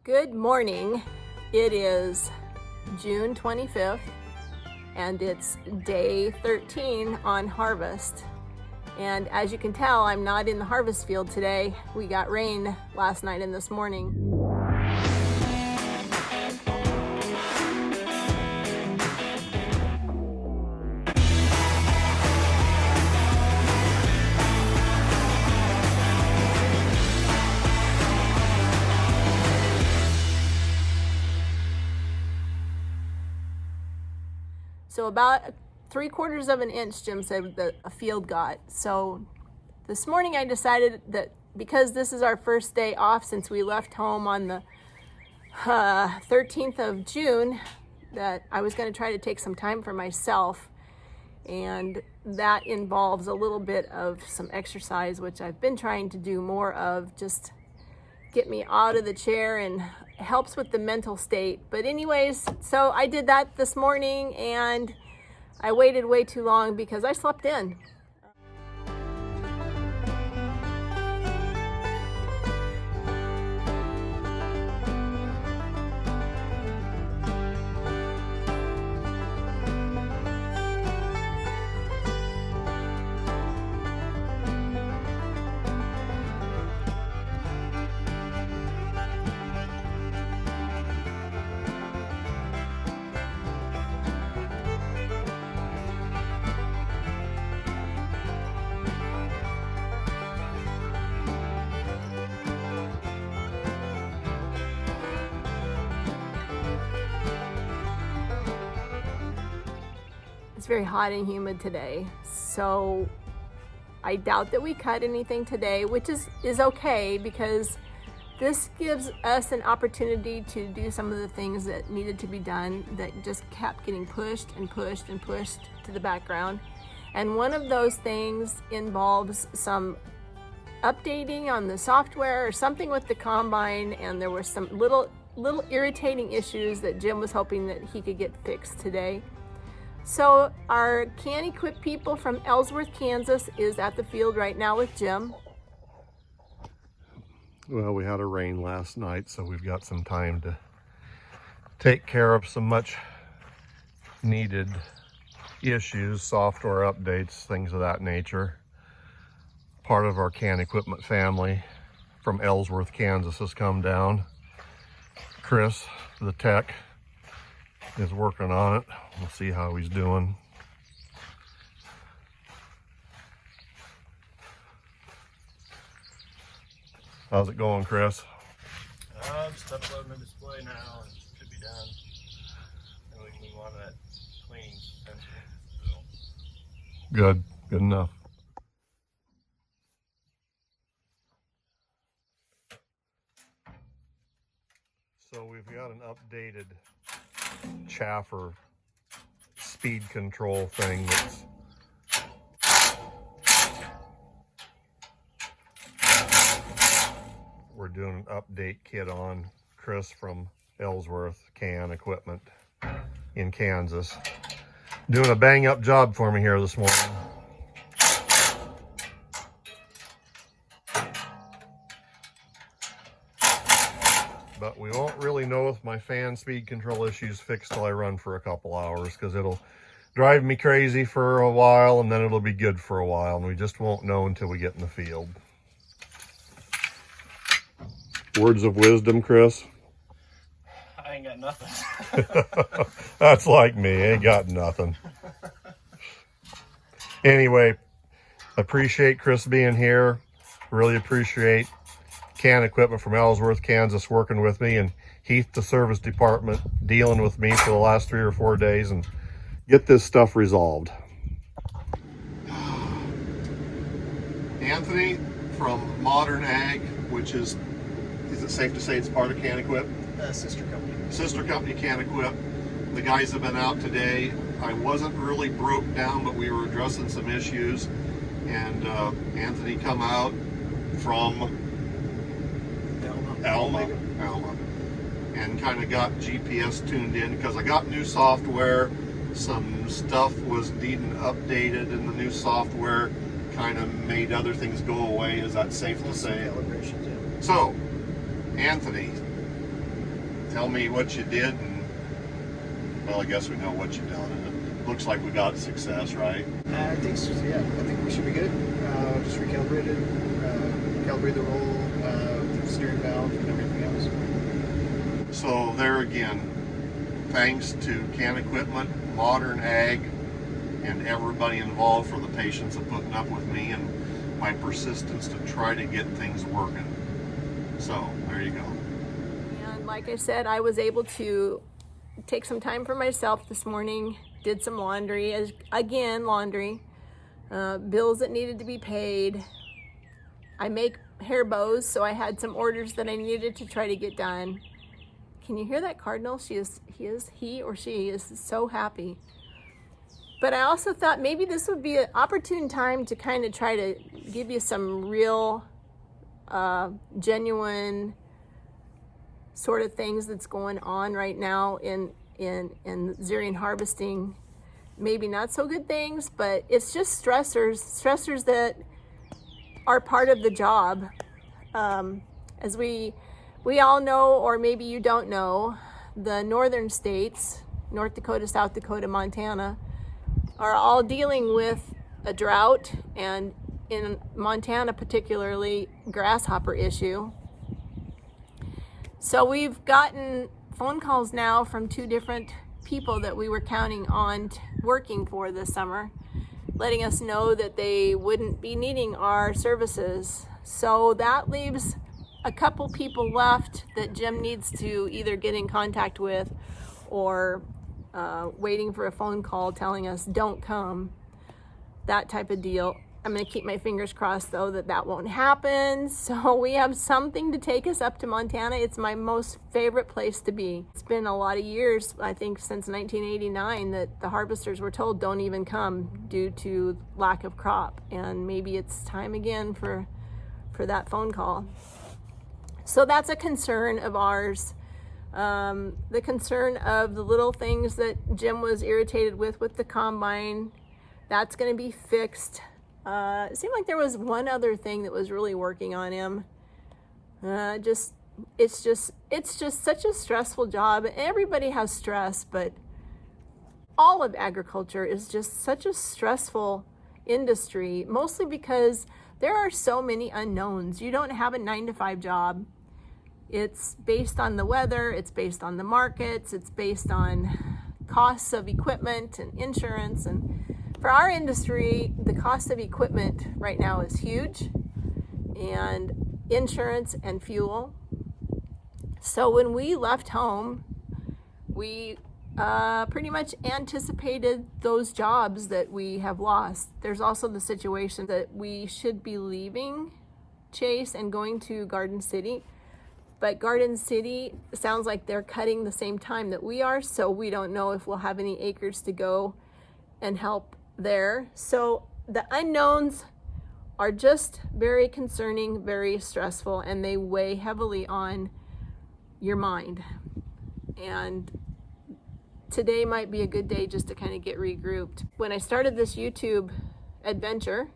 Good morning. It is June 25th and it's day 13 on harvest. And as you can tell, I'm not in the harvest field today. We got rain last night and this morning. So about 3/4 of an inch, Jim said, that a field got. So this morning I decided that because this is our first day off since we left home on the 13th of June, that I was going to try to take some time for myself. And that involves a little bit of some exercise, which I've been trying to do more of, just get me out of the chair and helps with the mental state. But anyways, so I did that this morning and I waited way too long because I slept in. It's very hot and humid today, so I doubt that we cut anything today, which is okay because this gives us an opportunity to do some of the things that needed to be done that just kept getting pushed and pushed and pushed to the background. And one of those things involves some updating on the software or something with the combine, and there were some little irritating issues that Jim was hoping that he could get fixed today. So our KanEquip people from Ellsworth, Kansas is at the field right now with Jim. Well, we had a rain last night, so we've got some time to take care of some much needed issues, software updates, things of that nature. Part of our KanEquipment family from Ellsworth, Kansas has come down. Chris, the tech, is working on it. We'll see how he's doing. How's it going, Chris? Just uploading the display now and should be done. And we can move on to that cleaning suspension. So. Good enough. So we've got an updated chaffer speed control thing that's we're doing an update kit on. Chris from Ellsworth KanEquipment in Kansas doing a bang up job for me here this morning. But we won't really know if my fan speed control issue's fixed till I run for a couple hours, because it'll drive me crazy for a while and then it'll be good for a while, and we just won't know until we get in the field. Words of wisdom, Chris? I ain't got nothing. That's like me, ain't got nothing. Anyway, appreciate Chris being here. Really appreciate KanEquipment from Ellsworth, Kansas working with me, and Heath, the service department, dealing with me for the last 3 or 4 days and get this stuff resolved. Anthony from Modern Ag, which is it safe to say it's part of KanEquip? Sister company. Sister company KanEquip. The guys have been out today. I wasn't really broke down, but we were addressing some issues, and Anthony come out from Alma, and kind of got GPS tuned in because I got new software. Some stuff was needing updated, and the new software kind of made other things go away. Is that safe to say? Calibrations, yeah. So, Anthony, tell me what you did, and well, I guess we know what you've done. It looks like we got success, right? I think so, yeah. I think we should be good. Just recalibrated, calibrate the roll, the steering valve, and everything else. So there again, thanks to KanEquip, Modern Ag, and everybody involved for the patience of putting up with me and my persistence to try to get things working. So there you go. And like I said, I was able to take some time for myself this morning, did some laundry, laundry, bills that needed to be paid. I make hair bows, so I had some orders that I needed to try to get done. Can you hear that cardinal? He or she is so happy. But I also thought maybe this would be an opportune time to kind of try to give you some real, genuine sort of things that's going on right now in Zeorian harvesting. Maybe not so good things, but it's just stressors that are part of the job. As we all know, or maybe you don't know, the northern states, North Dakota, South Dakota, Montana, are all dealing with a drought, and in Montana particularly, grasshopper issue. So we've gotten phone calls now from 2 different people that we were counting on working for this summer, letting us know that they wouldn't be needing our services. So that leaves a couple people left that Jim needs to either get in contact with or waiting for a phone call telling us don't come, that type of deal. I'm going to keep my fingers crossed though that won't happen. So we have something to take us up to Montana. It's my most favorite place to be. It's been a lot of years, I think since 1989, that the harvesters were told don't even come due to lack of crop, and maybe it's time again for that phone call. So that's a concern of ours. The concern of the little things that Jim was irritated with the combine, that's going to be fixed. It seemed like there was one other thing that was really working on him. It's just such a stressful job. Everybody has stress, but all of agriculture is just such a stressful industry, mostly because there are so many unknowns. You don't have a 9-to-5 job. It's based on the weather, it's based on the markets, it's based on costs of equipment and insurance. And for our industry, the cost of equipment right now is huge, and insurance and fuel. So when we left home, we pretty much anticipated those jobs that we have lost. There's also the situation that we should be leaving Chase and going to Garden City. But Garden City sounds like they're cutting the same time that we are, so we don't know if we'll have any acres to go and help there. So the unknowns are just very concerning, very stressful, and they weigh heavily on your mind. And today might be a good day just to kind of get regrouped. When I started this YouTube adventure,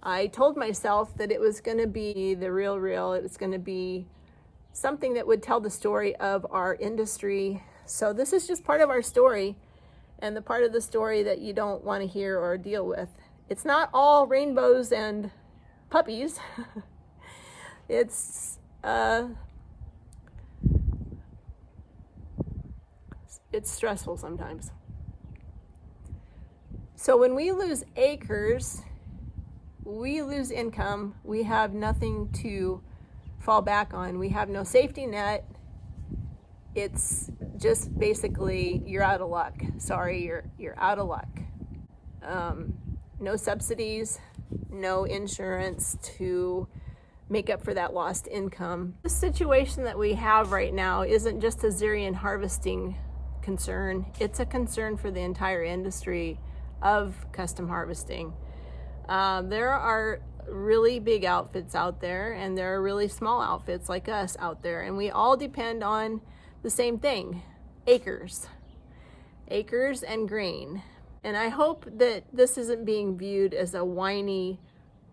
I told myself that it was going to be the real. It was going to be something that would tell the story of our industry. So this is just part of our story, and the part of the story that you don't want to hear or deal with. It's not all rainbows and puppies. It's stressful sometimes. So when we lose acres, we lose income. We have nothing to fall back on. We have no safety net. It's just basically you're out of luck. Sorry, you're out of luck. No subsidies, no insurance to make up for that lost income. The situation that we have right now isn't just a Zeorian harvesting concern. It's a concern for the entire industry of custom harvesting. There are really big outfits out there, and there are really small outfits like us out there, and we all depend on the same thing: acres and grain. And I hope that this isn't being viewed as a whiny,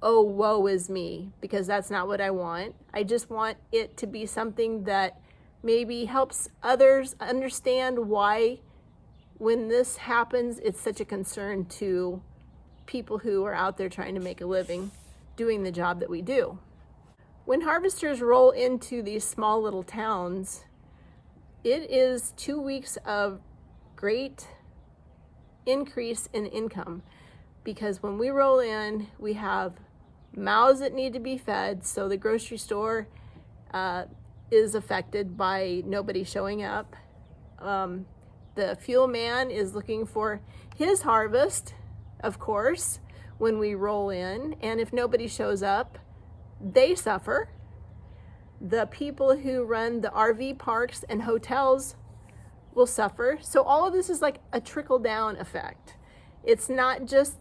oh, woe is me, because that's not what I want. I just want it to be something that maybe helps others understand why when this happens, it's such a concern to people who are out there trying to make a living doing the job that we do. When harvesters roll into these small little towns, it is 2 weeks of great increase in income, because when we roll in, we have mouths that need to be fed, so the grocery store is affected by nobody showing up. The fuel man is looking for his harvest, of course, when we roll in, and if nobody shows up, they suffer. The people who run the RV parks and hotels will suffer. So all of this is like a trickle-down effect. It's not just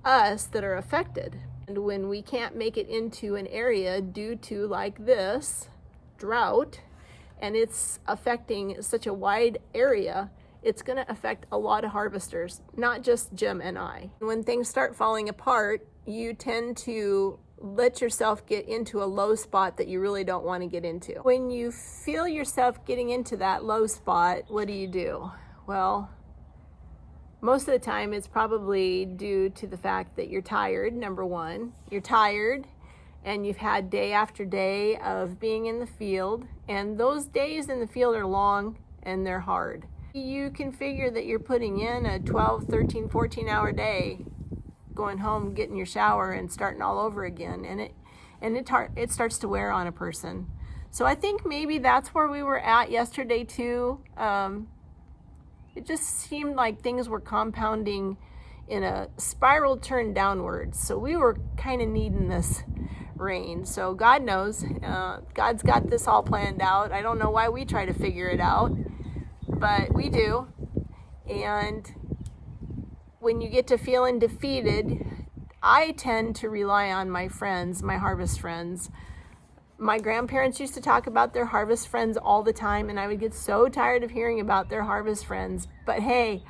us that are affected. And when we can't make it into an area due to, like this, drought, and it's affecting such a wide area, it's going to affect a lot of harvesters, not just Jim and I. When things start falling apart, you tend to let yourself get into a low spot that you really don't want to get into. When you feel yourself getting into that low spot, what do? Well, most of the time it's probably due to the fact that you're tired, number one. You're tired and you've had day after day of being in the field, and those days in the field are long and they're hard. You can figure that you're putting in a 12, 13, 14-hour day, going home, getting your shower, and starting all over again, and it starts to wear on a person. So I think maybe that's where we were at yesterday too. It just seemed like things were compounding in a spiral turn downwards. So we were kind of needing this rain. So God knows, God's got this all planned out. I don't know why we try to figure it out, but we do. And when you get to feeling defeated, I tend to rely on my friends, my harvest friends. My grandparents used to talk about their harvest friends all the time, and I would get so tired of hearing about their harvest friends. But hey,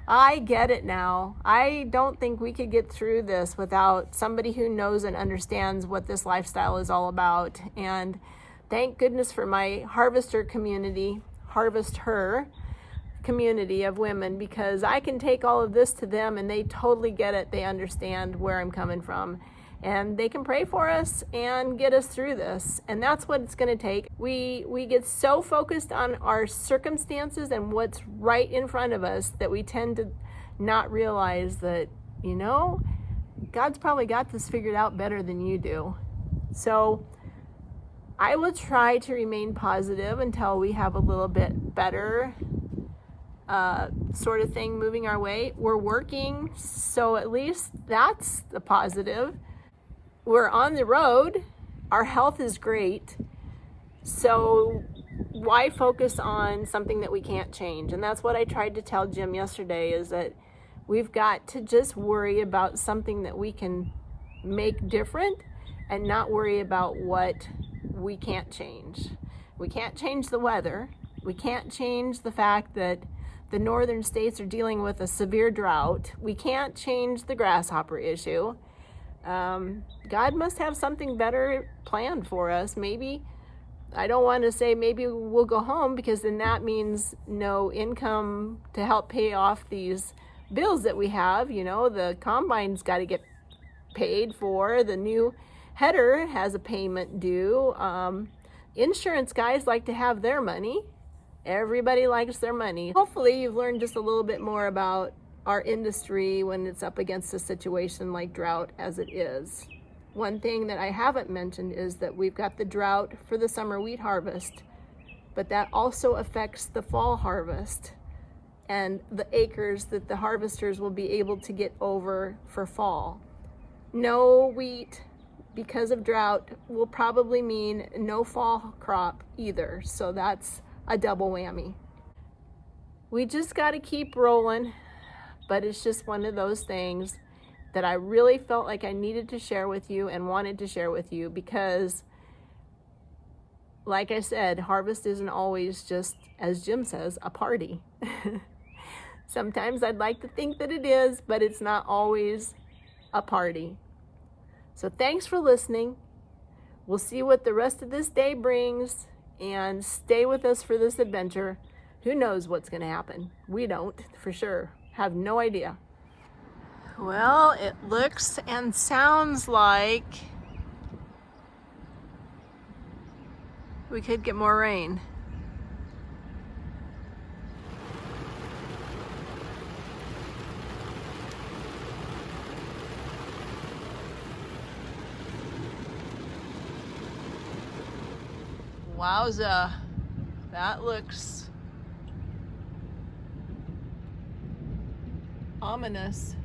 I get it now. I don't think we could get through this without somebody who knows and understands what this lifestyle is all about. And thank goodness for my harvester community, Harvest Her community of women, because I can take all of this to them and they totally get it. They understand where I'm coming from, and they can pray for us and get us through this. And that's what it's going to take. We get so focused on our circumstances and what's right in front of us that we tend to not realize that, God's probably got this figured out better than you do. So I will try to remain positive until we have a little bit better sort of thing moving our way. We're working, so at least that's the positive. We're on the road. Our health is great. So why focus on something that we can't change? And that's what I tried to tell Jim yesterday, is that we've got to just worry about something that we can make different and not worry about what we can't change. We can't change the weather. We can't change the fact that the northern states are dealing with a severe drought. We can't change the grasshopper issue. God must have something better planned for us. Maybe, I don't want to say maybe we'll go home, because then that means no income to help pay off these bills that we have. The combine's got to get paid for. The new header has a payment due. Insurance guys like to have their money. Everybody likes their money. Hopefully you've learned just a little bit more about our industry when it's up against a situation like drought as it is. One thing that I haven't mentioned is that we've got the drought for the summer wheat harvest, but that also affects the fall harvest and the acres that the harvesters will be able to get over for fall. No wheat because of drought will probably mean no fall crop either, so that's a double whammy. We just got to keep rolling, but it's just one of those things that I really felt like I needed to share with you and wanted to share with you, because like I said, harvest isn't always just, as Jim says, a party. Sometimes I'd like to think that it is, but it's not always a party. So thanks for listening. We'll see what the rest of this day brings and stay with us for this adventure. Who knows what's going to happen? We don't, for sure. Have no idea. Well, it looks and sounds like we could get more rain. Wowza, that looks ominous.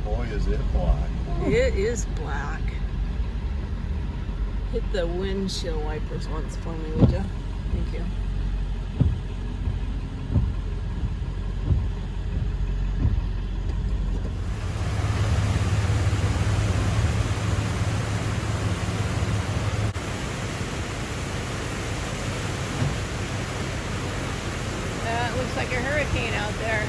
Boy, is it black. It is black. Hit the windshield wipers once for me, would you? Thank you. That looks like a hurricane out there.